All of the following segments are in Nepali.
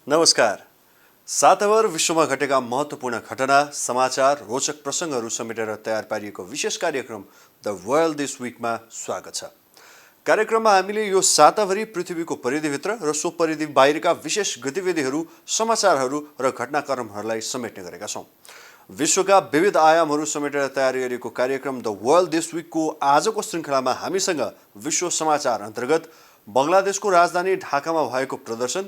नमस्कार। साताभर विश्वमा घटेका महत्त्वपूर्ण घटना, समाचार, रोचक प्रसङ्गहरू समेटेर तयार पारिएको विशेष कार्यक्रम द वर्ल्ड दिस विकमा स्वागत छ। कार्यक्रममा हामीले यो साताभरि पृथ्वीको परिधिभित्र र सो परिधि बाहिरका विशेष गतिविधिहरू, समाचारहरू र घटनाक्रमहरूलाई समेट्ने गरेका छौँ। विश्वका विविध आयामहरू समेटेर तयार गरिएको कार्यक्रम द वर्ल्ड दिस विकको आजको श्रृङ्खलामा हामीसँग विश्व समाचार अन्तर्गत बङ्गलादेशको राजधानी ढाकामा भएको प्रदर्शन,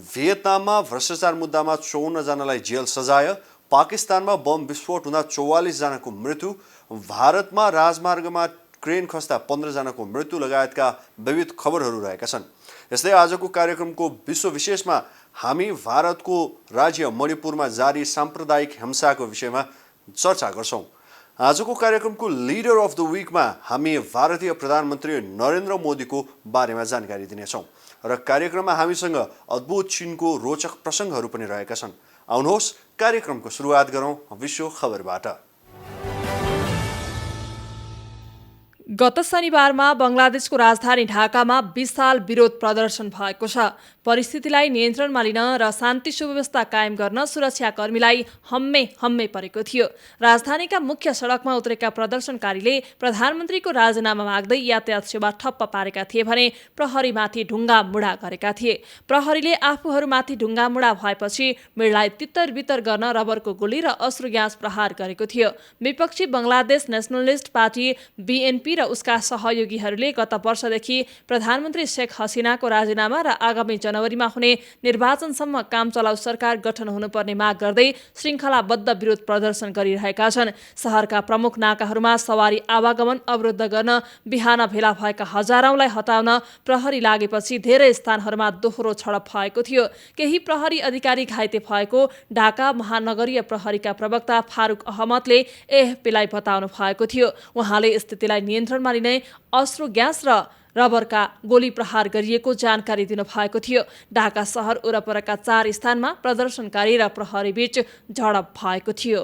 भियतनाममा भ्रष्टाचार मुद्दामा 54 जनालाई जेल सजाय, पाकिस्तानमा बम विस्फोट हुँदा 44 जनाको मृत्यु, भारतमा राजमार्गमा क्रेन खस्दा 15 जनाको मृत्यु लगायतका विविध खबरहरू रहेका छन्। यस्तै आजको कार्यक्रमको विश्व विशेषमा हामी भारतको राज्य मणिपुरमा जारी साम्प्रदायिक हिंसाको विषयमा चर्चा गर्छौँ। आजको कार्यक्रमको लिडर अफ द विकमा हामी भारतीय प्रधानमन्त्री नरेन्द्र मोदीको बारेमा जानकारी दिनेछौँ र कार्यक्रममा हामीसँग अद्भुत चीनको रोचक प्रसङ्गहरू पनि रहेका छन्। आउनुहोस् कार्यक्रमको सुरुवात गरौँ विश्व खबरबाट। गत शनिबारमा बङ्गलादेशको राजधानी ढाकामा विशाल विरोध प्रदर्शन भएको छ। परिस्थितिलाई नियन्त्रणमा लिन र शान्ति सुव्यवस्था कायम गर्न सुरक्षाकर्मीलाई हम्मे परेको थियो। राजधानीका मुख्य सडकमा उत्रेका प्रदर्शनकारीले प्रधानमन्त्रीको राजीनामा माग्दै यातायात सेवा ठप्प पारेका थिए भने प्रहरीमाथि ढुङ्गामुढा गरेका थिए। प्रहरीले आफूहरूमाथि ढुङ्गामुढा भएपछि भिडलाई तित्तर-बित्तर गर्न रबरको गोली र अश्रु ग्यास प्रहार गरेको थियो। विपक्षी बङ्गलादेश नेसनलिस्ट पार्टी BNP र उसका सहयोगीहरूले गत वर्षदेखि प्रधानमन्त्री शेख हसिनाको राजीनामा र आगामी जनवरीमा हुने निर्वाचनसम्म कामचलाउ सरकार गठन हुनुपर्ने माग गर्दै श्रृङ्खलाबद्ध विरोध प्रदर्शन गरिरहेका छन्। शहरका प्रमुख नाकाहरूमा सवारी आवागमन अवरुद्ध गर्न बिहान भेला भएका हजारौंलाई हटाउन प्रहरी लागेपछि धेरै स्थानहरूमा दोहोरो झडप भएको थियो। केही प्रहरी अधिकारी घाइते भएको ढाका महानगरीय प्रहरीका प्रवक्ता फारूक अहमदले AFP-लाई बताउनु भएको थियो। उहाँले स्थितिलाई नियन्त्रणमा लिने अश्रु ग्यास र रबरका गोली प्रहार गरिएको जानकारी दिनुभएको थियो। ढाका शहर वरपरका 4 स्थानमा प्रदर्शनकारी र प्रहरी बीच झडप भएको थियो।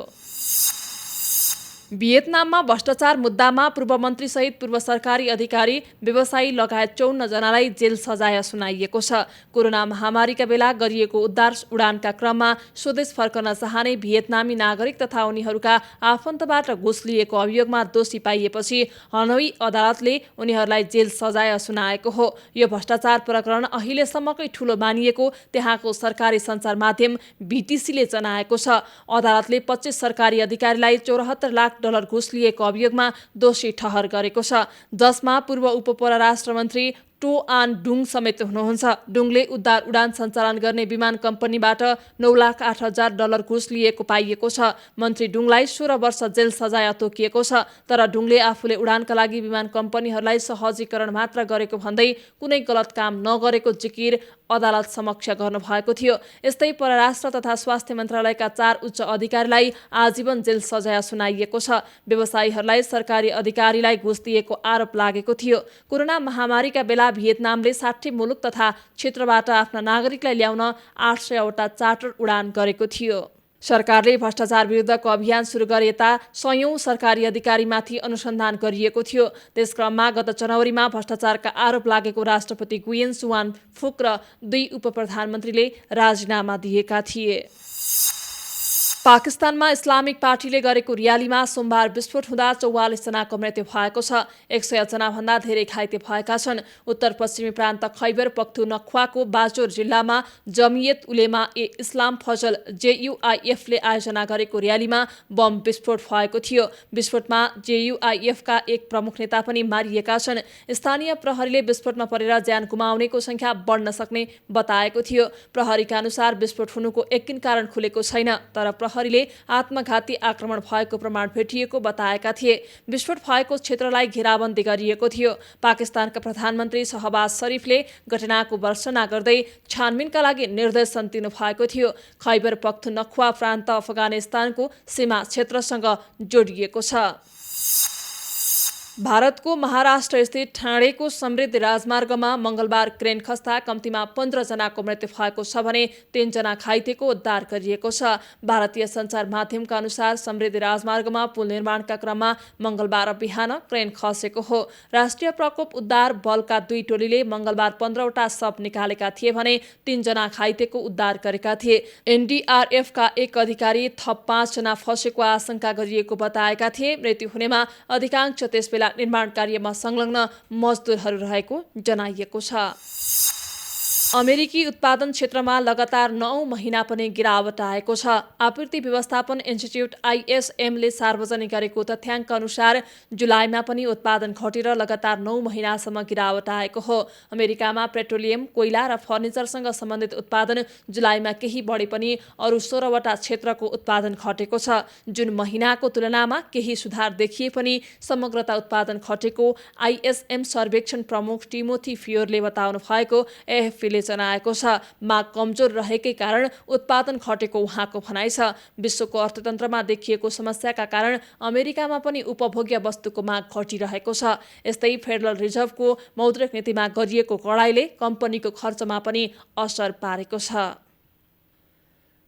भियतनाममा भ्रष्टाचार मुद्दामा पूर्व मन्त्रीसहित पूर्व सरकारी अधिकारी, व्यवसायी लगायत 54 जनालाई जेल सजाय सुनाइएको छ। कोरोना महामारीका बेला गरिएको उद्धार उडानका क्रममा स्वदेश फर्कन चाहने भियतनामी नागरिक तथा उनीहरूका आफन्तबाट घुस लिएको अभियोगमा दोषी पाइएपछि हनोई अदालतले उनीहरूलाई जेल सजाय सुनाएको हो। यो भ्रष्टाचार प्रकरण अहिलेसम्मकै ठूलो मानिएको त्यहाँको सरकारी सञ्चार माध्यम BTC-ले जनाएको छ। अदालतले 25 सरकारी अधिकारीलाई 74 लाख डलर घुस लिएको अभियोगमा दोषी ठहर गरेको छ, जसमा पूर्व उपपरराष्ट्र मन्त्री टो आन डुङ समेत हुनुहुन्छ। डुङले उद्धार उडान सञ्चालन गर्ने विमान कम्पनीबाट 9,08,000 डलर घुस लिएको पाइएको छ। मन्त्री डुङलाई 16 वर्ष जेल सजाय तोकिएको छ, तर डुङले आफूले उडानका लागि विमान कम्पनीहरूलाई सहजीकरण मात्र गरेको भन्दै कुनै गलत काम नगरेको जिकिर अदालत समक्ष गर्नुभएको थियो। यस्तै परराष्ट्र तथा स्वास्थ्य मन्त्रालयका 4 उच्च अधिकारीलाई आजीवन जेल सजाय सुनाइएको छ। व्यवसायीहरूलाई सरकारी अधिकारीलाई घुस दिएको आरोप लागेको थियो। कोरोना महामारीका बेला भियतनामले 60 मुलुक तथा क्षेत्रबाट आफ्ना नागरिकलाई ल्याउन 800 वटा चार्टर उडान गरेको थियो। सरकारले भ्रष्टाचार विरुद्धको अभियान सुरु गरे यता सयौं सरकारी अधिकारीमाथि अनुसन्धान गरिएको थियो। त्यसक्रममा गत जनवरीमा भ्रष्टाचारका आरोप लागेको राष्ट्रपति गुयेन सुवान फुक र 2 उपप्रधानमन्त्रीले राजीनामा दिएका थिए। पाकिस्तानमा इस्लामिक पार्टीले गरेको र्यालीमा सोमबार विस्फोट हुँदा 44 जनाको मृत्यु भएको छ। 100 जनाभन्दा धेरै घाइते भएका छन्। उत्तर पश्चिमी प्रान्त खैबर पख्तुनख्वाको बाजोर जिल्लामा जमियत उलेमा ए इस्लाम फजल JUIF-ले आयोजना गरेको र्यालीमा बम विस्फोट भएको थियो। विस्फोटमा JUIF-का एक प्रमुख नेता पनि मारिएका छन्। स्थानीय प्रहरीले विस्फोटमा परेर ज्यान गुमाउनेको संख्या बढ्न सक्ने बताएको थियो। प्रहरीका अनुसार विस्फोट हुनुको यकिन कारण खुलेको छैन, तर प्रहरीले आत्मघाती आक्रमण भएको प्रमाण भेटिएको बताएका थिए। विस्फोट भएको क्षेत्रलाई घेराबन्दी गरिएको थियो। पाकिस्तानका प्रधानमन्त्री शहबाज शरीफले घटनाको भर्त्सना गर्दै छानबिनका लागि निर्देशन दिनुभएको थियो। खैबर पख्तुनख्वा प्रान्त अफगानिस्तानको सीमा क्षेत्रसँग जोडिएको छ। भारतको महाराष्ट्रस्थित ठाणेको समृद्ध राजमार्गमा मङ्गलबार क्रेन खस्दा कम्तीमा 15 जनाको मृत्यु भएको छ भने 3 जना घाइतेको उद्धार गरिएको छ। भारतीय सञ्चार माध्यमका अनुसार समृद्ध राजमार्गमा पुल निर्माणका क्रममा मङ्गलबार बिहान क्रेन खसेको हो। राष्ट्रिय प्रकोप उद्धार बलका 2 टोलीले मङ्गलबार 15वटा शव निकालेका थिए भने 3 जना घाइतेको उद्धार गरेका थिए। एनडीआरएफका एक अधिकारी थप 5 जना फसेको आशंका गरिएको बताएका थिए। मृत्यु हुनेमा अधिकांश त्यसबेला निर्माण कार्यमा संलग्न मजदुरहरू रहेको जनाइएको छ। अमेरिकी उत्पादन क्षेत्रमा लगातार 9 महिना पनि गिरावट आएको छ। आपूर्ति व्यवस्थापन इन्स्टिच्युट आइएसएमले सार्वजनिक गरेको तथ्याङ्क अनुसार जुलाईमा पनि उत्पादन घटेर लगातार 9 महिनासम्म गिरावट आएको हो। अमेरिकामा पेट्रोलियम, कोइला र फर्निचरसँग सम्बन्धित उत्पादन जुलाईमा केही बढे पनि अरू 16वटा क्षेत्रको उत्पादन घटेको छ। जुन महिनाको तुलनामा केही सुधार देखिए पनि समग्रता उत्पादन घटेको आइएसएम सर्वेक्षण प्रमुख टिमोथी फियोरले बताउनु भएको एएफपीले जनाएको छ। माग कमजोर रहेकै कारण उत्पादन घटेको उहाँको भनाइ छ। विश्वको अर्थतन्त्रमा देखिएको समस्याका कारण अमेरिकामा पनि उपभोग्य वस्तुको माग घटिरहेको छ। यस्तै फेडरल रिजर्भको मौद्रिक नीतिमा गरिएको कडाइले कम्पनीको खर्चमा पनि असर पारेको छ।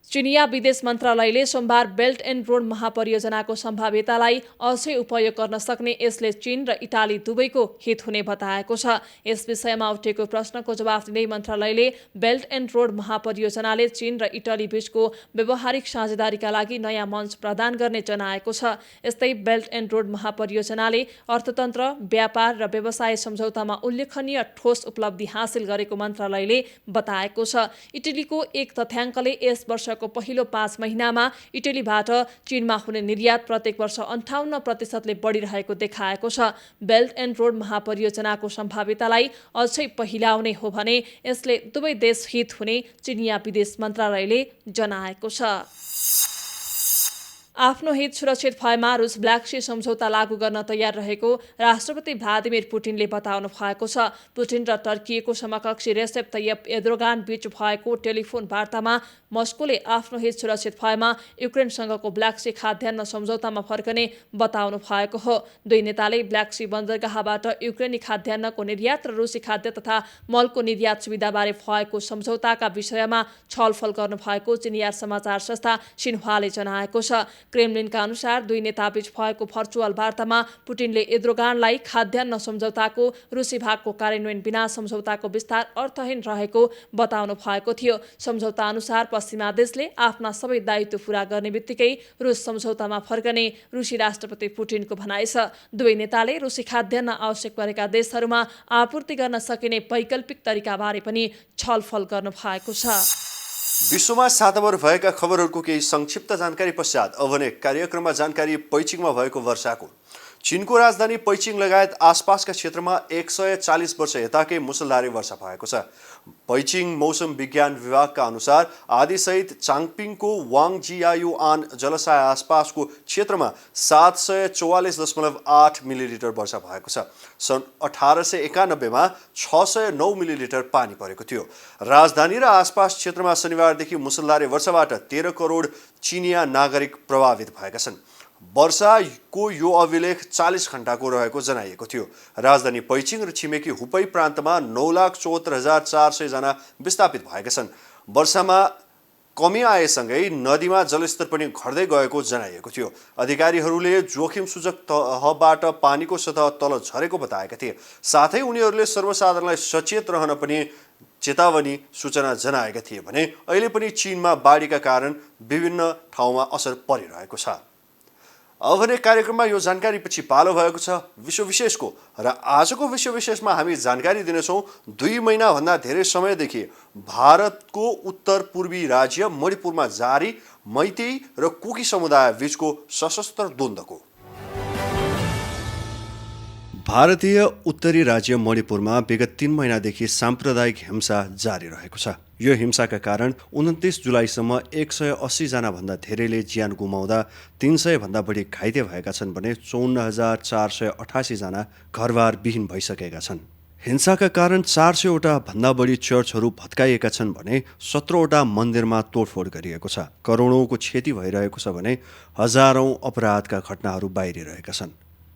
चिनिया विदेश मन्त्रालयले सोमबार बेल्ट एन्ड रोड महापरियोजनाको सम्भाव्यतालाई अझै उपयोग गर्न सक्ने यसले चीन र इटाली दुवैको हित हुने बताएको छ। यस विषयमा उठेको प्रश्नको जवाफ दिँदै मन्त्रालयले बेल्ट एन्ड रोड महापरियोजनाले चीन र इटाली बीचको व्यावहारिक साझेदारीका लागि नयाँ मञ्च प्रदान गर्ने जनाएको छ। यस्तै बेल्ट एन्ड रोड महापरियोजनाले अर्थतन्त्र, व्यापार र व्यवसाय सम्झौतामा उल्लेखनीय ठोस उपलब्धि हासिल गरेको मन्त्रालयले बताएको छ। इटलीको एक तथ्याङ्कले यस वर्ष पहिलो 5 महिनामा इटलीबाट चीनमा हुने निर्यात प्रत्येक वर्ष 58% बढिरहेको देखाएको छ। बेल्ट एन्ड रोड महापरियोजनाको सम्भाव्यतालाई अझै पहिल्याउने हो भने यसले दुवै देश हित हुने चिनिया विदेश मन्त्रालयले जनाएको छ। आफ्नो हित सुरक्षित भएमा रुस ब्ल्याक सी सम्झौता लागू गर्न तयार रहेको राष्ट्रपति भ्लादिमिर पुटिनले बताउनु भएको छ। पुटिन र टर्कीको समकक्षी रेसेप तय्यप एर्दोगान बीच भएको टेलिफोन वार्तामा मस्कोले आफ्नो हित सुरक्षित भएमा युक्रेनसँगको ब्ल्याक सी खाद्यान्न सम्झौतामा फर्कने बताउनु भएको हो। दुई नेताले ब्ल्याक सी बन्दरगाहबाट युक्रेनी खाद्यान्नको निर्यात र रुसी खाद्य तथा मलको निर्यात सुविधाबारे भएको सम्झौताका विषयमा छलफल गर्नुभएको चिनिया समाचार संस्था सिन्ह्वाले जनाएको छ। क्रेमलिनका अनुसार दुई नेताबीच भएको भर्चुअल वार्तामा पुटिनले एर्दोगानलाई खाद्यान्न सम्झौताको रुसी भागको कार्यान्वयन बिना सम्झौताको विस्तार अर्थहीन रहेको बताउनु भएको थियो। सम्झौता अनुसार पश्चिमा देशले आफ्ना सबै दायित्व पूरा गर्ने बित्तिकै रुस सम्झौतामा फर्कने रुसी राष्ट्रपति पुटिनको भनाइ छ। दुवै नेताले रुसी खाद्यान्न आवश्यक परेका देशहरूमा आपूर्ति गर्न सकिने वैकल्पिक तरिकाबारे पनि छलफल गर्नु भएको छ। विश्वमा साताभर भएका खबरहरूको केही संक्षिप्त जानकारी पश्चात अब भने कार्यक्रममा जानकारी पैचिङमा भएको वर्षाको। चीनको राजधानी पैचिङ लगायत आसपासका क्षेत्रमा 140 वर्ष यताकै मुसलधारे वर्षा भएको छ। पैचिङ मौसम विज्ञान विभागका अनुसार आदिसहित चाङपिङको वाङजियायुआन जलाशय आसपासको क्षेत्रमा 744.8 मिलिलिटर वर्षा भएको छ। सन् 1891 मा 609 मिलिलिटर पानी परेको थियो। राजधानी र आसपास क्षेत्रमा शनिबारदेखि मुसलधारे वर्षाबाट 13 करोड चिनिया नागरिक प्रभावित भएका छन्। वर्षाको यो अभिलेख 40 घण्टाको रहेको जनाइएको थियो। राजधानी पैचिङ र छिमेकी हुपै प्रान्तमा 9,74,400 जना विस्थापित भएका छन्। वर्षामा कमी आएसँगै नदीमा जलस्तर पनि घट्दै गएको जनाइएको थियो। अधिकारीहरूले जोखिम सूचक तहबाट पानीको सतह तल झरेको बताएका थिए। साथै उनीहरूले सर्वसाधारणलाई सचेत रहन पनि चेतावनी सूचना जनाएका थिए भने अहिले पनि चीनमा बाढीका कारण विभिन्न ठाउँमा असर परिरहेको छ। अब भने कार्यक्रममा यो जानकारीपछि पालो भएको छ विश्व विशेषको र आजको विश्व विशेषमा हामी जानकारी दिनेछौँ 2 महिनाभन्दा धेरै समयदेखि भारतको उत्तर पूर्वी राज्य मणिपुरमा जारी मैतेई र कुकी समुदाय बीचको सशस्त्र द्वन्द्वको। भारतीय उत्तरी राज्य मणिपुरमा विगत 3 महिनादेखि साम्प्रदायिक हिंसा जारी रहेको छ। यो हिंसाका कारण 29 जुलाईसम्म 180 जनाभन्दा धेरैले ज्यान गुमाउँदा 300 भन्दा बढी घाइते भएका छन् भने 54,488 जना घरबार विहीन भइसकेका छन्। हिंसाका कारण 400 वटा भन्दा बढी चर्चहरू भत्काइएका छन् भने 17 वटा मन्दिरमा तोडफोड गरिएको छ। करोडौँको क्षति भइरहेको छ भने हजारौं अपराधका घटनाहरू बाहिरिरहेका छन्।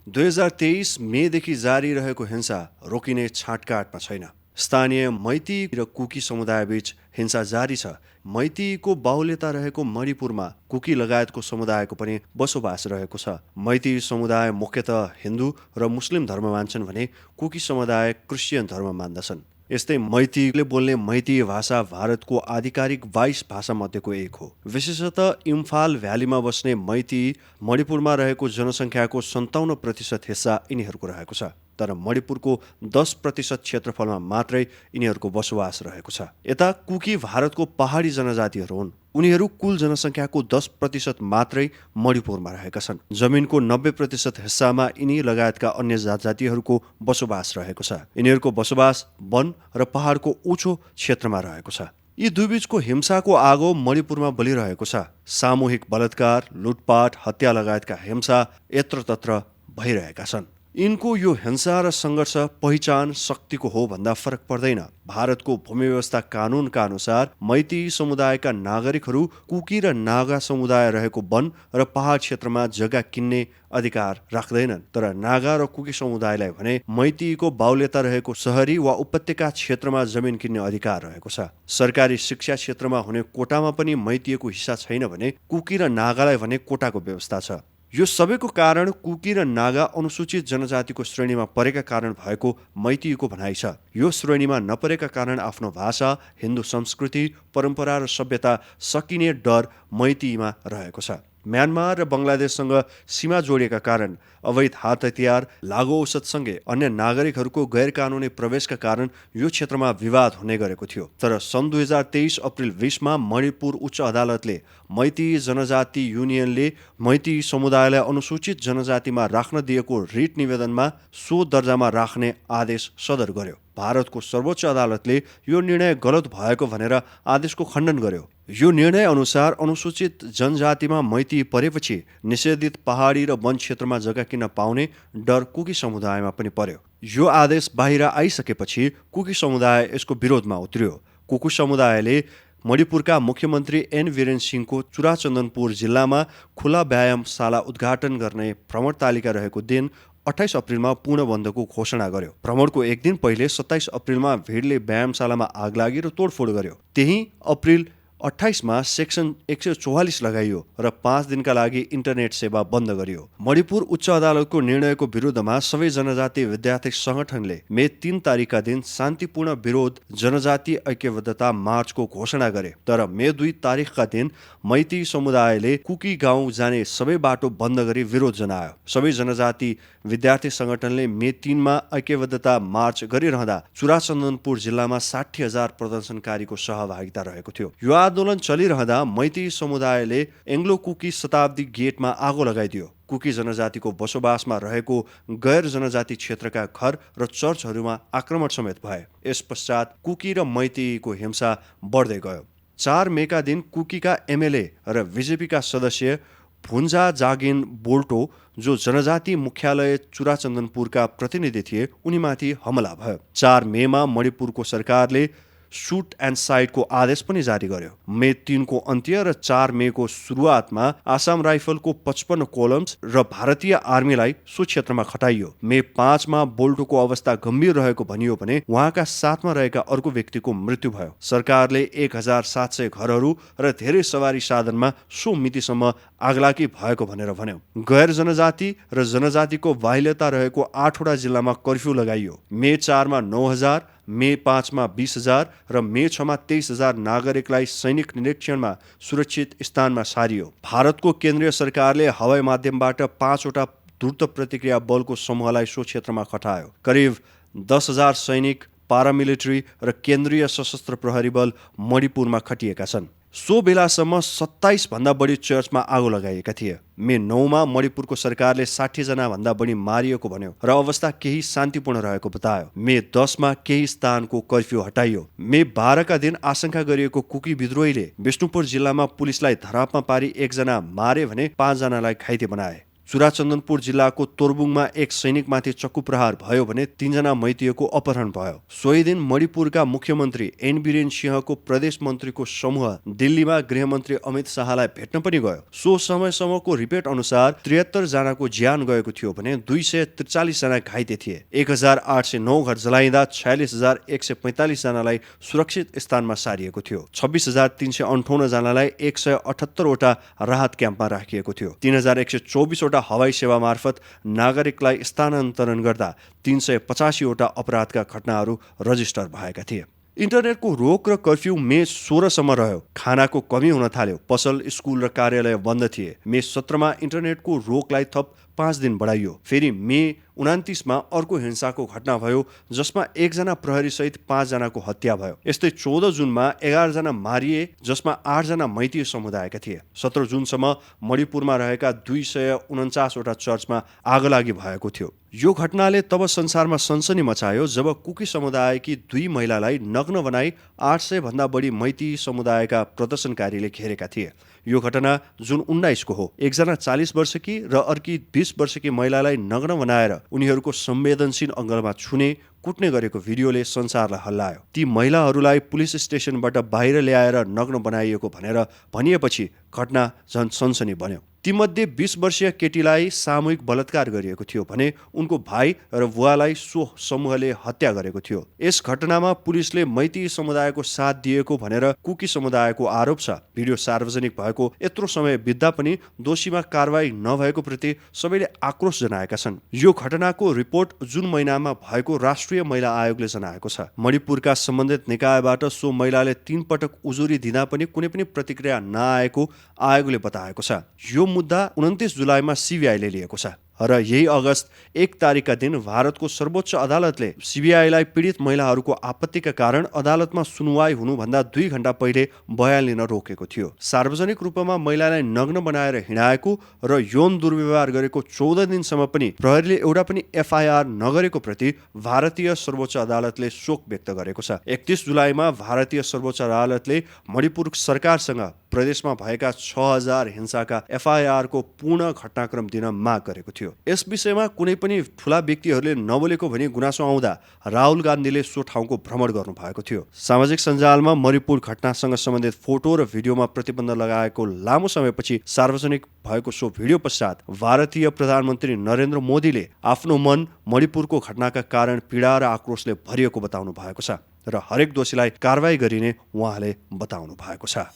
2023 मेदेखि जारी रहेको हिंसा रोकिने छाँटकाटमा छैन। स्थानीय मैती र कुकी समुदायबीच हिंसा जारी छ। मैतीको बाहुल्यता रहेको मणिपुरमा कुकी लगायतको समुदायको पनि बसोबास रहेको छ। मैती समुदाय मुख्यतः हिन्दू र मुस्लिम धर्म मान्छन् भने कुकी समुदाय क्रिस्चियन धर्म मान्दछन्। यस्तै मैतीले बोल्ने मैती भाषा भारतको आधिकारिक 22 भाषा मध्येको एक हो। विशेषतः इम्फाल भ्यालीमा बस्ने मैती मणिपुरमा रहेको जनसङ्ख्याको 57% हिस्सा यिनीहरूको रहेको छ। तर मणिपुरको 10% क्षेत्रफलमा मात्रै यिनीहरूको बसोबास रहेको छ। यता कुकी भारतको पहाडी जनजातिहरू हुन्। उनीहरू कुल जनसङ्ख्याको 10% मात्रै मणिपुरमा रहेका छन्। जमिनको 90% हिस्सामा यिनी लगायतका अन्य जातिहरूको बसोबास रहेको छ। यिनीहरूको बसोबास वन र पहाडको उचो क्षेत्रमा रहेको छ। यी दुईबीचको हिंसाको आगो मणिपुरमा बलिरहेको छ। सामूहिक बलात्कार, लुटपाट, हत्या लगायतका हिंसा यत्रतत्र भइरहेका छन्। यिनको यो हिंसा र सङ्घर्ष पहिचान शक्तिको हो भन्दा फरक पर्दैन। भारतको भूमि व्यवस्था कानुनका अनुसार मैती समुदायका नागरिकहरू कुकी र नागा समुदाय रहेको वन र पहाड क्षेत्रमा जग्गा किन्ने अधिकार राख्दैनन्। तर नागा र कुकी समुदायलाई भने मैतीको बाहुल्यता रहेको सहरी वा उपत्यका क्षेत्रमा जमिन किन्ने अधिकार रहेको छ। सरकारी शिक्षा क्षेत्रमा हुने कोटामा पनि मैतीको हिस्सा छैन भने कुकी र नागालाई भने कोटाको व्यवस्था छ। यो सबैको कारण कुकी र नागा अनुसूचित जनजातिको श्रेणीमा परेका कारण भएको मैतीको भनाइ छ। यो श्रेणीमा नपरेका कारण आफ्नो भाषा, हिन्दू संस्कृति, परम्परा र सभ्यता सकिने डर मैतीमा रहेको छ। म्यानमार र बङ्गलादेशसँग सीमा जोडिएका कारण अवैध हात हतियार, लागु औषधसँगै अन्य नागरिकहरूको गैर कानुनी प्रवेशका कारण यो क्षेत्रमा विवाद हुने गरेको थियो। तर सन् 2023 अप्रिल 20मा मणिपुर उच्च अदालतले मैती जनजाति युनियनले मैती समुदायलाई अनुसूचित जनजातिमा राख्न दिएको रिट निवेदनमा सो दर्जामा राख्ने आदेश सदर गर्यो। भारतको सर्वोच्च अदालतले यो निर्णय गलत भएको भनेर आदेशको खण्डन गर्यो। यो निर्णय अनुसार अनुसूचित जनजातिमा मैती परेपछि निषेधित पहाडी र वन क्षेत्रमा जग्गा किन्न पाउने डर कुकी समुदायमा पनि पर्यो। यो आदेश बाहिर आइसकेपछि कुकी समुदाय यसको विरोधमा उत्रियो। कुकी समुदायले मणिपुरका मुख्यमन्त्री एन वीरेन सिंहको चुराचन्दनपुर जिल्लामा खुला व्यायामशाला उद्घाटन गर्ने भ्रमण तालिका रहेको दिन 28 अप्रिलमा पूर्ण बन्दको घोषणा गर्यो। भ्रमणको एक दिन पहिले 27 अप्रिलमा भिडले व्यायामशालामा आग लागि र तोडफोड गर्यो। त्यही अप्रिल 28 मा सेक्सन 144 लगाइयो र 5 दिनका लागि इन्टरनेट सेवा बन्द गरियो। मणिपुर उच्च अदालतको निर्णयको विरुद्धमा सबै जनजाति विद्यार्थी संगठनले मे 3 तारिकका दिन शान्तिपूर्ण विरोध जनजाति ऐक्यबद्धता मार्चको घोषणा गरे। तर मे 2 तारिकका दिन मैती समुदायले कुकी गाउँ जाने सबै बाटो बन्द गरी विरोध जनायो। सबै जनजाति विद्यार्थी संगठनले मे 3 मा ऐक्यबद्धता मार्च गरिरहँदा चुराचन्दनपुर जिल्लामा 60,000 प्रदर्शनकारीको सहभागिता रहेको थियो। यो आन्दोलन चलिरहँदा मैती समुदायले एङ्ग्लो कुकी शताब्दी गेटमा आगो लगाइदियो। कुकी जनजातिको बसोबासमा रहेको गैर जनजाति क्षेत्रका घर र चर्चहरूमा आक्रमण समेत भए। यस पश्चात कुकी र मैतीको हिंसा बढ्दै गयो। 4 मेका दिन कुकीका एमएलए र बीजेपीका सदस्य भुन्जा जागिन बोल्टो, जो जनजाति मुख्यालय चुराचन्दनपुरका प्रतिनिधि थिए, उनीमाथि हमला भयो। 4 मेमा मणिपुरको सरकारले सुट एन्ड साइडको आदेश पनि जारी गर्यो। मे 3 को अन्त्य र 4 मे को सुरुवातमा आसाम राइफलको 55 कोलम्स र भारतीय आर्मीलाई सो क्षेत्रमा खटाइयो। मे 5 मा बोल्टोको अवस्था गम्भीर रहेको भनियो भने उहाँका साथमा रहेका अर्को व्यक्तिको मृत्यु भयो। सरकारले 1700 घरहरू र धेरै सवारी साधनमा सो मितिसम्म आगलागी भएको भनेर भन्यो। गैर जनजाति र जनजातिको बाहुल्यता रहेको 8वटा जिल्लामा कर्फ्यू लगाइयो। मे 4 मा 9,000, मे 5 मा 20,000 र मे 6 मा 23,000 नागरिकलाई सैनिक निरीक्षणमा सुरक्षित स्थानमा सारियो। भारतको केन्द्रीय सरकारले हवाई माध्यमबाट 5वटा द्रुत प्रतिक्रिया बलको समूहलाई सो क्षेत्रमा खटायो। करिब 10,000 सैनिक, पारामिलिट्री र केन्द्रीय सशस्त्र प्रहरी बल मणिपुरमा खटिएका छन्। सो बेलासम्म 27 भन्दा बढी चर्चमा आगो लगाइएका थिए। मे 9 मा मणिपुरको सरकारले 60 जना भन्दा बढी मारिएको भन्यो र अवस्था केही शान्तिपूर्ण रहेको बतायो। मे 10 मा केही स्थानको कर्फ्यू हटाइयो। मे 12 का दिन आशंका गरिएको कुकी विद्रोहीले विष्णुपुर जिल्लामा पुलिसलाई धरापमा पारी 1 जना मारे भने 5 जनालाई घाइते बनाए। चुराचन्दनपुर जिल्लाको तोरबुङमा एक सैनिकमाथि चक्कु प्रहार भयो भने 3 जना मैतीयको अपहरण भयो। सोही दिन मणिपुरका मुख्यमन्त्री एन बिरेन सिंहको प्रदेश मन्त्रीको समूह दिल्लीमा गृहमन्त्री अमित शाहलाई भेट्न पनि गयो। सो समयसम्मको रिपोर्ट अनुसार 73 जनाको ज्यान गएको थियो भने 243 जना घाइते थिए। 1809 घर जलाइँदा 46,145 जनालाई सुरक्षित स्थानमा सारिएको थियो। 26,358 जनालाई 178 वटा राहत क्याम्पमा राखिएको थियो। 3,124 वटा हवाई सेवा मार्फत नागरिकलाई स्थानान्तरण गर्दा 385 वटा अपराधका घटनाहरू रजिस्टर भएका थिए। इन्टरनेटको रोक र कर्फ्यू मे 16 सम्म रह्यो। खानाको कमी हुन थाल्यो। पसल, स्कुल र कार्यालय बन्द थिए। मे 17 मा इन्टरनेटको रोकलाई थप 5 दिन बढाइयो। फेरि मे 29 मा अर्को हिंसाको घटना भयो जसमा 1 जना प्रहरी सहित 5 जनाको हत्या भयो। यस्तै 14 जुनमा 11 जना मारिए जसमा 8 जना मैतीय समुदायका थिए। 17 जुनसम्म मणिपुरमा रहेका 249 वटा चर्चमा आगलागी भएको थियो। यो घटनाले तब संसारमा सनसनी मचायो जब कुकी समुदायकी 2 महिलालाई नग्न बनाई 800 भन्दा बढी मैती समुदायका प्रदर्शनकारीले घेरेका थिए। यो घटना जुन 19 को हो। एकजना 40 वर्षकी र अर्की 20 वर्षकी महिलालाई नग्न बनाएर उनीहरूको संवेदनशील अङ्गमा छुने कुट्ने गरेको भिडियोले संसारलाई हल्लायो। ती महिलाहरूलाई पुलिस स्टेसनबाट बाहिर ल्याएर नग्न बनाइएको भनेर भनिएपछि घटना झन् सनसनी बन्यो। तीमध्ये 20 वर्षीय केटीलाई सामूहिक बलात्कार गरिएको थियो भने उनको भाइ र बुवालाई सो समूहले हत्या गरेको थियो। यस घटनामा पुलिसले मैती समुदायको साथ दिएको भनेर कुकी समुदायको आरोप छ। भिडियो सार्वजनिक भएको यत्रो समय बित्दा पनि दोषीमा कारवाही नभएको प्रति सबैले आक्रोश जनाएका छन्। यो घटनाको रिपोर्ट जुन महिनामा भएको राष्ट्रिय महिला आयोगले जनाएको छ। मणिपुरका सम्बन्धित निकायबाट सो महिलाले 3 पटक उजुरी दिँदा पनि कुनै पनि प्रतिक्रिया नआएको आयोगले बताएको छ। यो मुद्दा 29 जुलाईमा सीबीआईले लिएको छ र यही अगस्त 1 तारिकका दिन भारतको सर्वोच्च अदालतले सीबीआईलाई पीडित महिलाहरूको आपत्तिका कारण अदालतमा सुनवाई हुनुभन्दा 2 घण्टा पहिले बयान लिन रोकेको थियो। सार्वजनिक रूपमा महिलालाई नग्न बनाएर हिँडाएको र यौन दुर्व्यवहार गरेको 14 दिनसम्म पनि प्रहरीले एउटा पनि एफआईआर नगरेको प्रति भारतीय सर्वोच्च अदालतले शोक व्यक्त गरेको छ। 31 जुलाईमा भारतीय सर्वोच्च अदालतले मणिपुर सरकारसँग प्रदेशमा भएका 6000 हिंसाका एफआईआर को पूर्ण घटनाक्रम दिन माग गरेको थियो। यस विषयमा कुनै पनि ठूला व्यक्तिहरूले नबोलेको भनी गुनासो आउँदा राहुल गान्धीले सो ठाउँको भ्रमण गर्नु भएको थियो। सामाजिक सञ्जालमा मणिपुर घटनासँग सम्बन्धित फोटो र भिडियोमा प्रतिबन्ध लगाएको लामो समयपछि सार्वजनिक भएको सो भिडियो पश्चात भारतीय प्रधानमन्त्री नरेन्द्र मोदीले आफ्नो मन मणिपुरको घटनाका कारण पीडा र आक्रोशले भरिएको बताउनु भएको छ र हरेक दोषीलाई कारवाही गरिने उहाँले बताउनु भएको छ।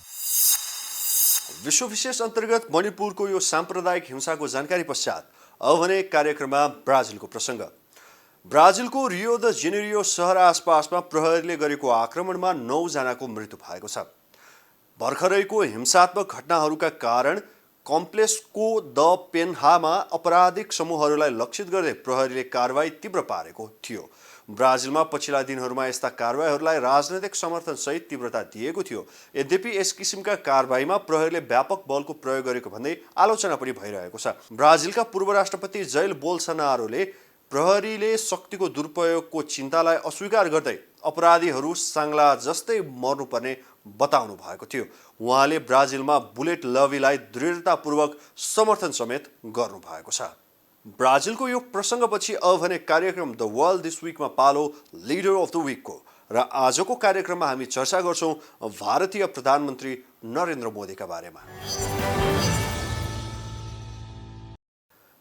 विश्व विशेष अन्तर्गत मणिपुरको यो साम्प्रदायिक हिंसाको जानकारी पश्चात अब भने कार्यक्रममा ब्राजिलको प्रसङ्ग। ब्राजिलको रियो द जेनेरियो सहर आसपासमा प्रहरीले गरेको आक्रमणमा 9 जनाको मृत्यु भएको छ। भर्खरैको हिंसात्मक घटनाहरूका कारण कम्प्लेक्सको द पेन्हामा आपराधिक समूहहरूलाई लक्षित गर्दै प्रहरीले कारवाही तीव्र पारेको थियो। ब्राजिलमा पछिल्ला दिनहरूमा यस्ता कारवाहीहरूलाई राजनैतिक समर्थनसहित तीव्रता दिएको थियो। यद्यपि यस किसिमका कारवाहीमा प्रहरीले व्यापक बलको प्रयोग गरेको भन्दै आलोचना पनि भइरहेको छ। ब्राजिलका पूर्व राष्ट्रपति जैल बोल्सोनारोले प्रहरीले शक्तिको दुरुपयोगको चिन्तालाई अस्वीकार गर्दै अपराधीहरू साङ्ला जस्तै मर्नुपर्ने बताउनु भएको थियो। उहाँले ब्राजिलमा बुलेट लबीलाई दृढतापूर्वक समर्थन समेत गर्नु भएको छ। ब्राजिलको यो प्रसङ्गपछि अब भने कार्यक्रम द वर्ल्ड दिस विकमा पालो लिडर अफ द विकको र आजको कार्यक्रममा हामी चर्चा गर्छौँ भारतीय प्रधानमन्त्री नरेन्द्र मोदीका बारेमा।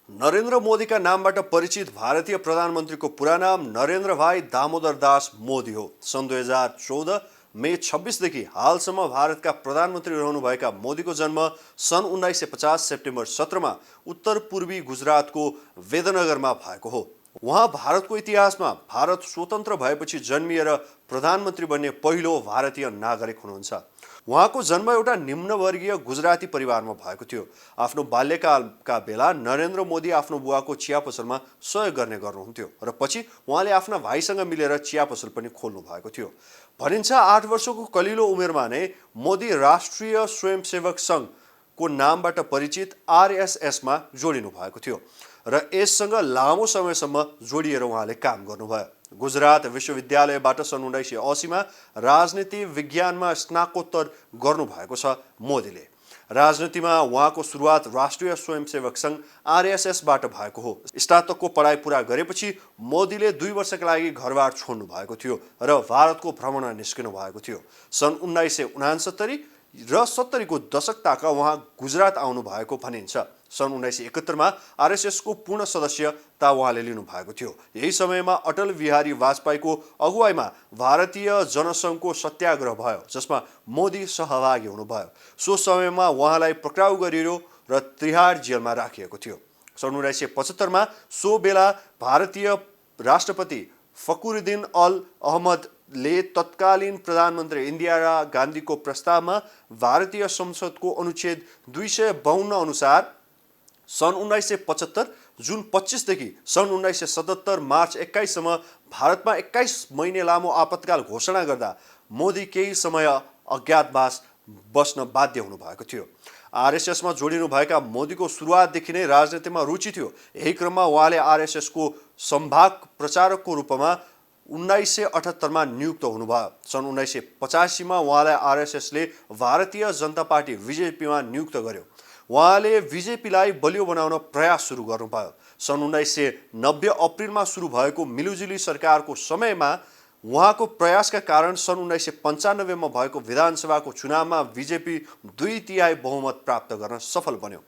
नरेन्द्र मोदीका नामबाट परिचित भारतीय प्रधानमन्त्रीको पुरा नाम नरेन्द्र भाइ दामोदर दास मोदी हो। सन् 2014 मे 26 देखि हालसम्म भारतका प्रधानमन्त्री रहनुभएका मोदीको जन्म सन् 1950 सेप्टेम्बर 17 मा उत्तर पूर्वी गुजरातको वेदनगरमा भएको हो। उहाँ भारतको इतिहासमा भारत स्वतन्त्र भएपछि जन्मिएर प्रधानमन्त्री बन्ने पहिलो भारतीय नागरिक हुनुहुन्छ। उहाँको जन्म एउटा निम्नवर्गीय गुजराती परिवारमा भएको थियो। आफ्नो बाल्यकालका बेला नरेन्द्र मोदी आफ्नो बुवाको चिया पसलमा सहयोग गर्ने गर्नुहुन्थ्यो र पछि उहाँले आफ्ना भाइसँग मिलेर चिया पसल पनि खोल्नु भएको थियो। भनिन्छ 8 वर्षको कलिलो उमेरमा नै मोदी राष्ट्रिय स्वयंसेवक सङ्घको नामबाट परिचित आरएसएसमा जोडिनु भएको थियो र यससँग लामो समयसम्म जोडिएर उहाँले काम गर्नुभयो। गुजरात विश्वविद्यालयबाट सन् 1980 मा राजनीति विज्ञानमा स्नातकोत्तर गर्नुभएको छ मोदीले। राजनीतिमा उहाँको सुरुवात राष्ट्रिय स्वयंसेवक सङ्घ आरएसएसबाट भएको हो। स्नातकको पढाइ पुरा गरेपछि मोदीले 2 वर्षका लागि घरबार छोड्नु भएको थियो र भारतको भ्रमणमा निस्किनु भएको थियो। सन् 1969 र 70 को दशकताका उहाँ गुजरात आउनु भएको भनिन्छ। सन् 1971 आरएसएसको पूर्ण सदस्यता उहाँले लिनु भएको थियो। यही समयमा अटल बिहारी वाजपेयीको अगुवाईमा भारतीय जनसङ्घको सत्याग्रह भयो, जसमा मोदी सहभागी हुनुभयो। सो समयमा उहाँलाई पक्राउ गरियो र तिहाड जेलमा राखिएको थियो। सन् 1975 सो बेला भारतीय राष्ट्रपति फखरुद्दीन अल अहमदले तत्कालीन प्रधानमन्त्री इन्दिरा गान्धीको प्रस्तावमा भारतीय संसदको अनुच्छेद 252 अनुसार सन् 1975 जुन 25 देखि सन् 1977 मार्च 21 सम्म भारतमा 21 महिने लामो आपतकाल घोषणा गर्दा मोदी केही समय अज्ञातवास बस्न बाध्य हुनुभएको थियो। आरएसएसमा जोडिनु भएका मोदीको सुरुवातदेखि नै राजनीतिमा रुचि थियो। यही क्रममा उहाँले आरएसएसको सम्भाग प्रचारकको रूपमा 1978 नियुक्त हुनुभयो। सन् 1985 उहाँलाई आरएसएसले भारतीय जनता पार्टी बीजेपीमा नियुक्त गर्यो। उहाँले बीजेपीलाई बलियो बनाउन प्रयास सुरु गर्नुभयो। सन् 1990 अप्रिलमा सुरु भएको मिलिजुली सरकारको समयमा उहाँको प्रयासका कारण सन् 1995 मा भएको विधानसभाको चुनावमा बीजेपी 2/3 बहुमत प्राप्त गर्न सफल बन्यो।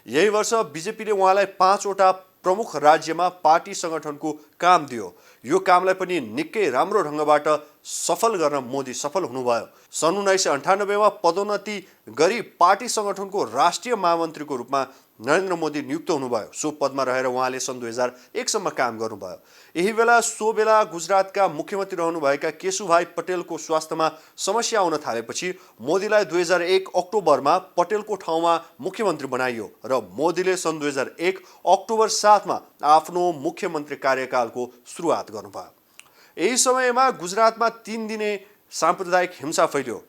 यही वर्ष बीजेपीले उहाँलाई 5 वटा प्रमुख राज्यमा पार्टी सङ्गठनको काम दियो। यो कामलाई पनि निकै राम्रो ढङ्गबाट सफल गर्न मोदी सफल हुनुभयो। सन् 1998 मा पदोन्नति गरी पार्टी सङ्गठनको राष्ट्रिय महामन्त्रीको रूपमा नरेन्द्र मोदी नियुक्त हुनुभयो। सो पदमा रहेर उहाँले सन् 2001 सम्म काम गर्नुभयो। यही बेला गुजरातका मुख्यमन्त्री रहनुभएका केशुभाइ पटेलको स्वास्थ्यमा समस्या आउन थालेपछि मोदीलाई 2001 अक्टोबरमा पटेलको ठाउँमा मुख्यमन्त्री बनाइयो र मोदीले सन् 2001 अक्टोबर 7 मा आफ्नो मुख्यमन्त्री कार्यकालको सुरुवात गर्नुभयो। यही समयमा गुजरातमा 3 दिने साम्प्रदायिक हिंसा फैलियो।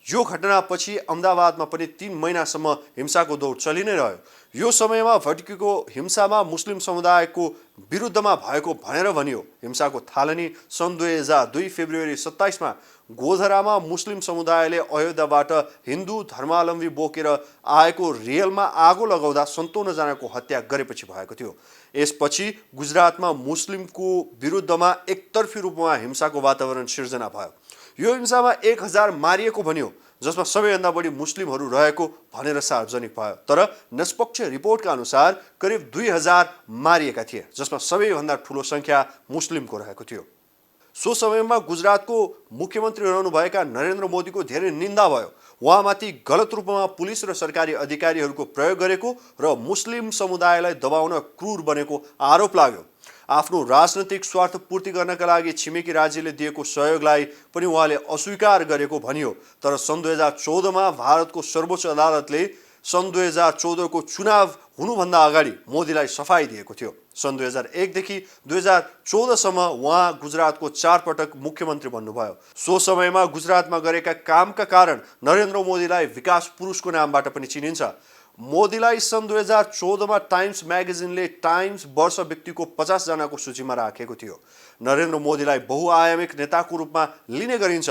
यो घटनापछि अहमदाबादमा पनि 3 महिनासम्म हिंसाको दौर चलि नै रह्यो। यो समयमा भड्केको हिंसामा मुस्लिम समुदायको विरुद्धमा भएको भनेर भनियो। हिंसाको थालनी सन् 2002 फेब्रुअरी 27 मा गोधरामा मुस्लिम समुदायले अयोध्याबाट हिन्दू धर्मावलम्बी बोकेर आएको रेलमा आगो लगाउँदा 57 जनाको हत्या गरेपछि भएको थियो। यसपछि गुजरातमा मुस्लिमको विरुद्धमा एकतर्फी रूपमा हिंसाको वातावरण सिर्जना भयो। यो हिंसामा 1000 मारिएको भनियो, जसमा सबैभन्दा बढी मुस्लिमहरू रहेको भनेर सार्वजनिक भयो। तर निष्पक्ष रिपोर्टका अनुसार करिब 2000 मारिएका थिए, जसमा सबैभन्दा ठुलो सङ्ख्या मुस्लिमको रहेको थियो। सो समयमा गुजरातको मुख्यमन्त्री रहनुभएका नरेन्द्र मोदीको धेरै निन्दा भयो। उहाँमाथि गलत रूपमा पुलिस र सरकारी अधिकारीहरूको प्रयोग गरेको र मुस्लिम समुदायलाई दबाउन क्रूर बनेको आरोप लाग्यो। आफ्नो राजनैतिक स्वार्थ पूर्ति गर्नका लागि छिमेकी राज्यले दिएको सहयोगलाई पनि उहाँले अस्वीकार गरेको भनियो। तर सन् 2014 मा भारतको सर्वोच्च अदालतले सन् 2014 को चुनाव हुनुभन्दा अगाडि मोदीलाई सफाई दिएको थियो। सन् 2001 देखि 2014 सम्म उहाँ गुजरातको 4 पटक मुख्यमन्त्री बन्नुभयो। सो समयमा गुजरातमा गरेका कामका कारण नरेन्द्र मोदीलाई विकास पुरुषको नामबाट पनि चिनिन्छ। मोदीलाई सन् 2014 मा टाइम्स म्यागजिनले टाइम्स वर्ष व्यक्तिको 50 जनाको सूचीमा राखेको थियो। नरेन्द्र मोदीलाई बहुआयामिक नेताको रूपमा लिने गरिन्छ।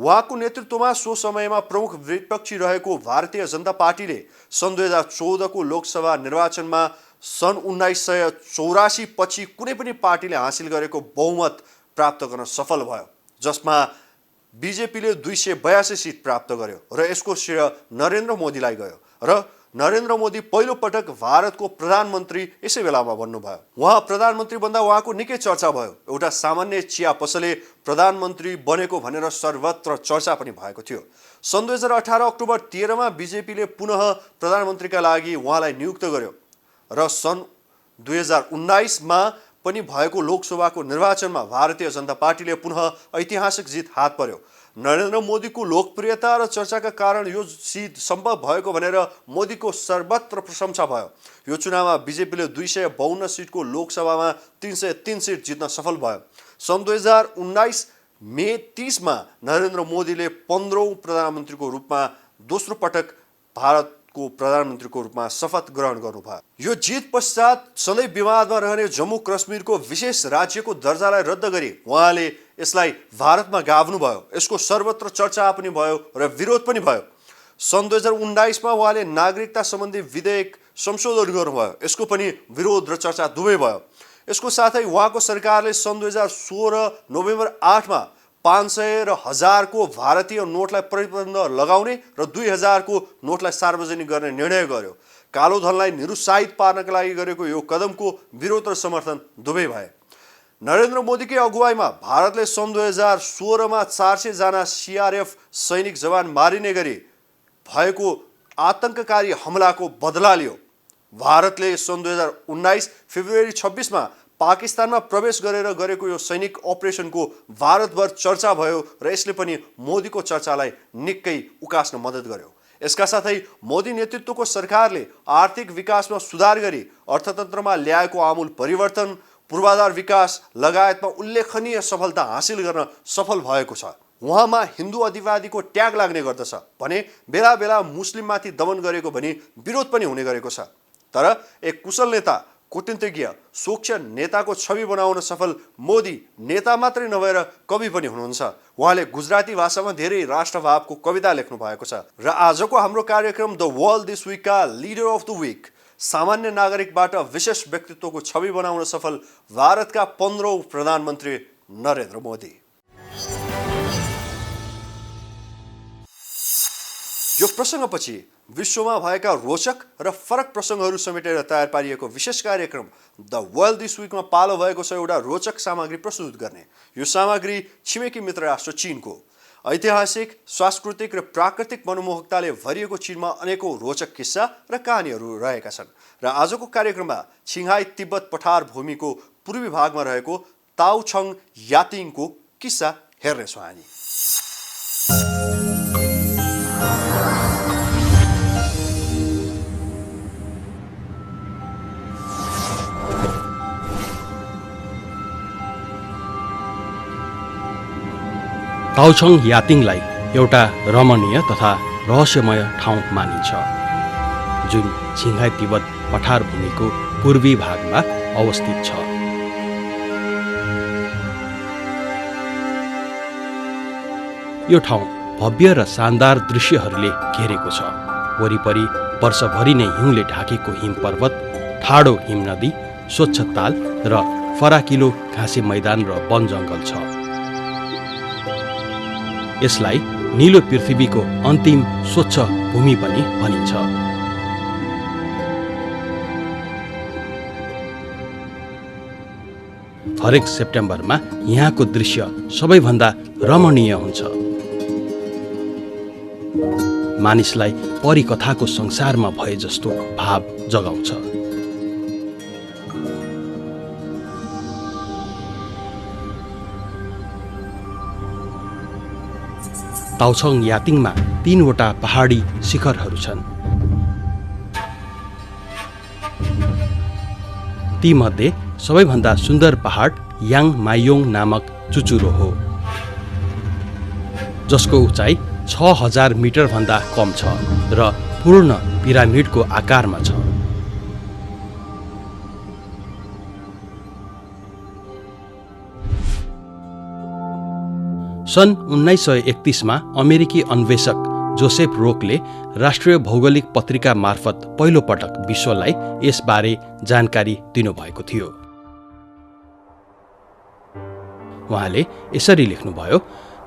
उहाँको नेतृत्वमा सो समयमा प्रमुख विपक्षी रहेको भारतीय जनता पार्टीले सन् 2014 को लोकसभा निर्वाचनमा सन् 1984 पछि कुनै पनि पार्टीले हासिल गरेको बहुमत प्राप्त गर्न सफल भयो, जसमा बीजेपीले 282 सिट प्राप्त गर्यो र यसको श्रेय नरेन्द्र मोदीलाई गयो र नरेन्द्र मोदी पहिलो पटक भारतको प्रधानमन्त्री यसै बेलामा बन्नुभयो। उहाँ प्रधानमन्त्री बन्दा उहाँको निकै चर्चा भयो। एउटा सामान्य चिया पसले प्रधानमन्त्री बनेको भनेर सर्वत्र चर्चा पनि भएको थियो। सन् 2018 अक्टोबर 13 मा बीजेपीले पुनः प्रधानमन्त्रीका लागि उहाँलाई नियुक्त गर्यो र सन् 2019 मा पनि भएको लोकसभाको निर्वाचनमा भारतीय जनता पार्टीले पुनः ऐतिहासिक जित हात पर्यो। नरेन्द्र मोदीको लोकप्रियता र चर्चाका कारण यो सिट सम्भव भएको भनेर मोदीको सर्वत्र प्रशंसा भयो। यो चुनावमा बीजेपीले 252 सिटको लोकसभामा 303 सिट जित्न सफल भयो। सन् 2019 मे 30 मा नरेन्द्र मोदीले 15औं प्रधानमन्त्रीको रूपमा दोस्रो पटक भारतको प्रधानमन्त्रीको रूपमा शपथ ग्रहण गर्नुभयो। यो जित पश्चात सधैँ विवादमा रहने जम्मू कश्मीरको विशेष राज्यको दर्जालाई रद्द गरी उहाँले यसलाई भारतमा गाभ्नुभयो। यसको सर्वत्र चर्चा पनि भयो र विरोध पनि भयो। सन् 2019मा उहाँले नागरिकता सम्बन्धी विधेयक संशोधन गर्नुभयो। यसको पनि विरोध र चर्चा दुवै भयो। यसको साथै उहाँको सरकारले सन् 2016 नोभेम्बर 8मा 500 र 1000 को भारतीय नोटलाई प्रतिबन्ध लगाउने र 2000 को नोटलाई सार्वजनिक गर्ने निर्णय गर्यो। कालो धनलाई निरुत्साहित पार्नका लागि गरेको यो कदमको विरोध र समर्थन दुवै भए। नरेन्द्र मोदीकै अगुवाईमा भारतले सन् 2016 मा 400 जना सीआरएफ सैनिक जवान मारिने गरी भएको आतंककारी हमलाको बदला लियो। भारतले सन् 2019 फेब्रुअरी 26 मा पाकिस्तानमा प्रवेश गरेर गरेको यो सैनिक अपरेसनको भारतभर चर्चा भयो र यसले पनि मोदीको चर्चालाई निकै उकास्न मद्दत गर्यो। यसका साथै मोदी नेतृत्वको सरकारले आर्थिक विकासमा सुधार गरी अर्थतन्त्रमा ल्याएको आमूल परिवर्तन, पूर्वाधार विकास लगायतमा उल्लेखनीय सफलता हासिल गर्न सफल भएको छ। उहाँमा हिन्दू अधिवादीको ट्याग लाग्ने गर्दछ भने बेला बेला मुस्लिममाथि दमन गरेको भनी विरोध पनि हुने गरेको छ। तर एक कुशल नेता, कूटनीतिज्ञ, स्वच्छ नेताको छवि बनाउन सफल मोदी नेता मात्रै नभएर कवि पनि हुनुहुन्छ। उहाँले गुजराती भाषामा धेरै राष्ट्रभावको कविता लेख्नु भएको छ। र आजको हाम्रो कार्यक्रम द वर्ल्ड दिस विकका लिडर अफ द विक सामान्य नागरिकबाट विशेष व्यक्तित्वको छवि बनाउन सफल भारतका 15औं प्रधानमन्त्री नरेन्द्र मोदी। यो प्रसङ्गपछि विश्वमा भएका रोचक र फरक प्रसङ्गहरू समेटेर तयार पारिएको विशेष कार्यक्रम द वर्ल्ड दिस विकमा पालो भएको छ एउटा रोचक सामग्री प्रस्तुत गर्ने। यो सामग्री छिमेकी मित्र राष्ट्र चीनको ऐतिहासिक, सांस्कृतिक र प्राकृतिक मनमोहकताले भरिएको चीनमा अनेकौं रोचक किस्सा र कहानीहरू रहेका छन्। र आजको कार्यक्रममा छिङहाई तिब्बत पठार भूमिको पूर्वी भागमा रहेको ताओछङ यातिङको किस्सा हेर्नेछौँ हामी। ताओछङ यातिङलाई एउटा रमणीय तथा रहस्यमय ठाउँ मानिन्छ, जुन छिङहाई तिब्बत पठार भूमिको पूर्वी भागमा अवस्थित छ। यो ठाउँ भव्य र शानदार दृश्यहरूले घेरेको छ। वरिपरि वर्षभरि नै हिउँले ढाकेको हिम पर्वत, ठाडो हिम नदी, स्वच्छ ताल र फराकिलो घाँसे मैदान र वन जङ्गल छ। यसलाई नीलो पृथ्वीको अन्तिम स्वच्छ भूमि पनि भनिन्छ। हरेक सेप्टेम्बरमा यहाँको दृश्य सबैभन्दा रमणीय हुन्छ। मानिसलाई परिकथाको संसारमा भए जस्तो भाव जगाउँछ। ताओछङ यातिङमा 3वटा पहाडी शिखरहरू छन्। तीमध्ये सबैभन्दा सुन्दर पहाड याङ माइयोङ नामक चुचुरो हो, जसको उचाइ 6000 मिटर भन्दा कम छ र पूर्ण पिरामिडको आकारमा छ। सन् 1931 मा अमेरिकी अन्वेषक जोसेफ रोकले राष्ट्रिय भौगोलिक पत्रिका मार्फत पहिलो पटक विश्वलाई यसबारे जानकारी दिनुभएको थियो। उहाँले यसरी लेख्नुभयो,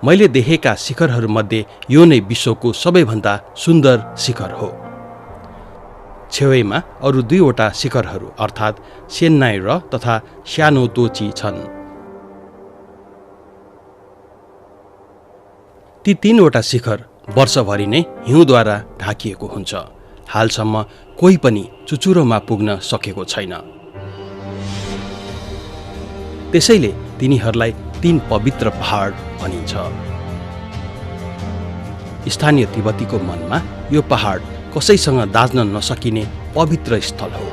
मैले देखेका शिखरहरूमध्ये यो नै विश्वको सबैभन्दा सुन्दर शिखर हो। छेउमा अरू 2वटा शिखरहरू अर्थात् सेन्नाई र तथा सानो तोची छन्। ती 3वटा शिखर वर्षभरि नै हिउँद्वारा ढाकिएको हुन्छ। हालसम्म कोही पनि चुचुरोमा पुग्न सकेको छैन। त्यसैले तिनीहरूलाई 3 पवित्र पहाड भनिन्छ। स्थानीय तिब्बतीको मनमा यो पहाड कसैसँग दाज्न नसकिने पवित्र स्थल हो।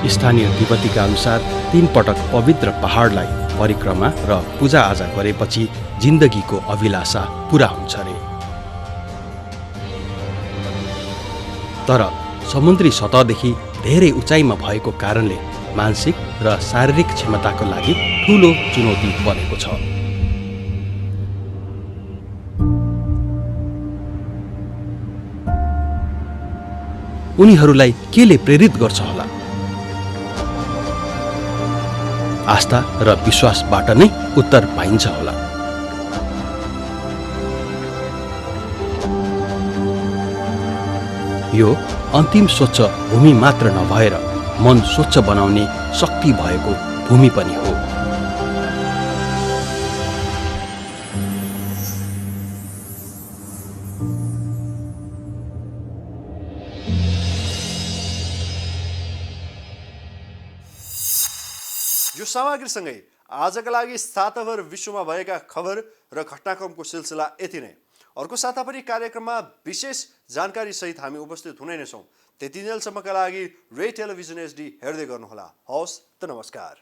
स्थानीय तिब्बतीका अनुसार 3 पटक पवित्र पहाडलाई परिक्रमा र पूजाआजा गरेपछि जिन्दगीको अभिलाषा पूरा हुन्छ रे। तर समुद्री सतहदेखि धेरै उचाइमा भएको कारणले मानसिक र शारीरिक क्षमताको लागि ठूलो चुनौती बनेको छ। उनीहरूलाई केले प्रेरित गर्छ होला? आस्था र विश्वासबाट नै उत्तर पाइन्छ होला। यो अन्तिम स्वच्छ भूमि मात्र नभएर मन स्वच्छ बनाउने शक्ति भएको भूमि पनि हो। यो सामग्रीसँगै आजका लागि साताभर विश्वमा भएका खबर र घटनाक्रमको सिलसिला यति नै। अर्को साता पनि कार्यक्रममा विशेष जानकारी सहित हामी उपस्थित हुने नै छौँ। त्यतिन्जेलसम्मका लागि रे टेलिभिजन HD हेर्दै गर्नुहोला। हवस् त, नमस्कार।